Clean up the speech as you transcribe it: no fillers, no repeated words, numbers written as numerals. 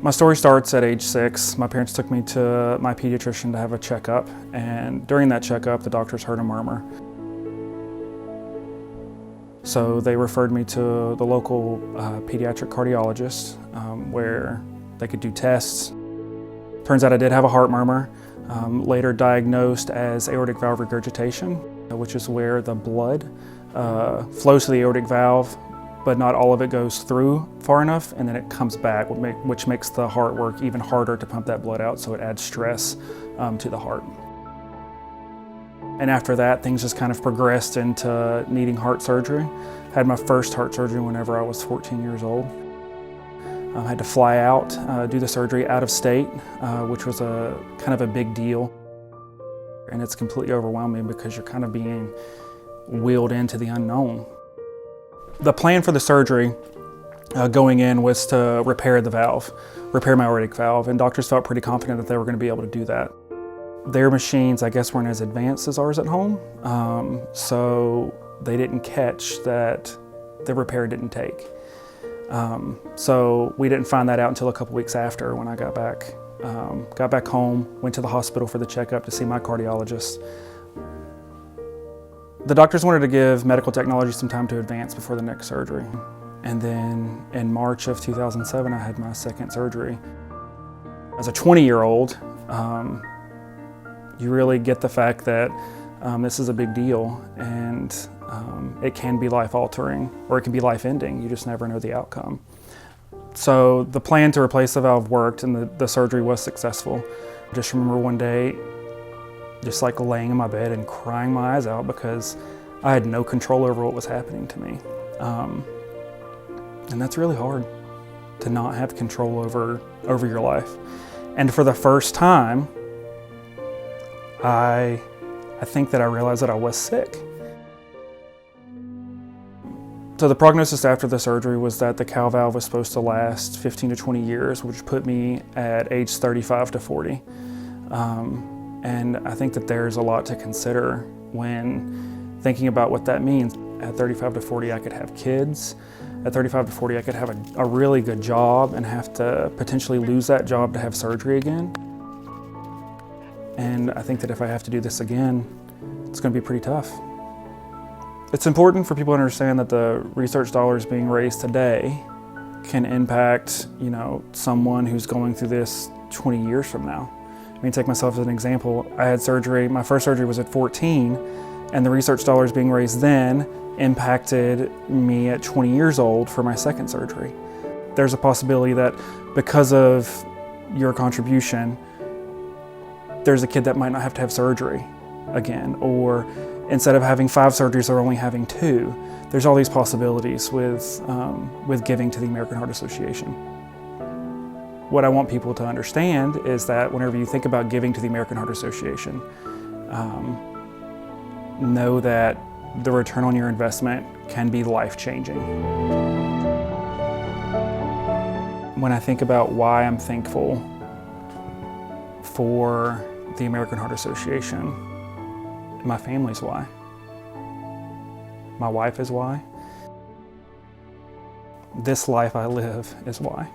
My story starts at age 6. My parents took me to my pediatrician to have a checkup, and during that checkup, the doctors heard a murmur. So they referred me to the local pediatric cardiologist where they could do tests. Turns out I did have a heart murmur, later diagnosed as aortic valve regurgitation, which is where the blood flows to the aortic valve, but not all of it goes through far enough, and then it comes back, which makes the heart work even harder to pump that blood out, so it adds stress to the heart. And after that, things just kind of progressed into needing heart surgery. I had my first heart surgery whenever I was 14 years old. I had to fly out, do the surgery out of state, which was a kind of a big deal. And it's completely overwhelming because you're kind of being wheeled into the unknown. The plan for the surgery going in was to repair the valve, repair my aortic valve, and doctors felt pretty confident that they were going to be able to do that. Their machines, I guess, weren't as advanced as ours at home, so they didn't catch that the repair didn't take. So we didn't find that out until a couple weeks after when I got back. Got back home, went to the hospital for the checkup to see my cardiologist. The doctors wanted to give medical technology some time to advance before the next surgery. And then in March of 2007, I had my second surgery. As a 20-year-old, you really get the fact that this is a big deal, and it can be life-altering or it can be life-ending. You just never know the outcome. So the plan to replace the valve worked, and the surgery was successful. I just remember one day just like laying in my bed and crying my eyes out because I had no control over what was happening to me. And that's really hard, to not have control over your life. And for the first time, I think that I realized that I was sick. So the prognosis after the surgery was that the Cal valve was supposed to last 15 to 20 years, which put me at age 35 to 40. And I think that there's a lot to consider when thinking about what that means. At 35 to 40, I could have kids. At 35 to 40, I could have a really good job and have to potentially lose that job to have surgery again. And I think that if I have to do this again, it's going to be pretty tough. It's important for people to understand that the research dollars being raised today can impact, someone who's going through this 20 years from now. I mean, take myself as an example. I had surgery, my first surgery was at 14, and the research dollars being raised then impacted me at 20 years old for my second surgery. There's a possibility that because of your contribution, there's a kid that might not have to have surgery again, or instead of having 5 surgeries, they're only having 2. There's all these possibilities with giving to the American Heart Association. What I want people to understand is that whenever you think about giving to the American Heart Association, know that the return on your investment can be life-changing. When I think about why I'm thankful for the American Heart Association, my family's why. My wife is why. This life I live is why.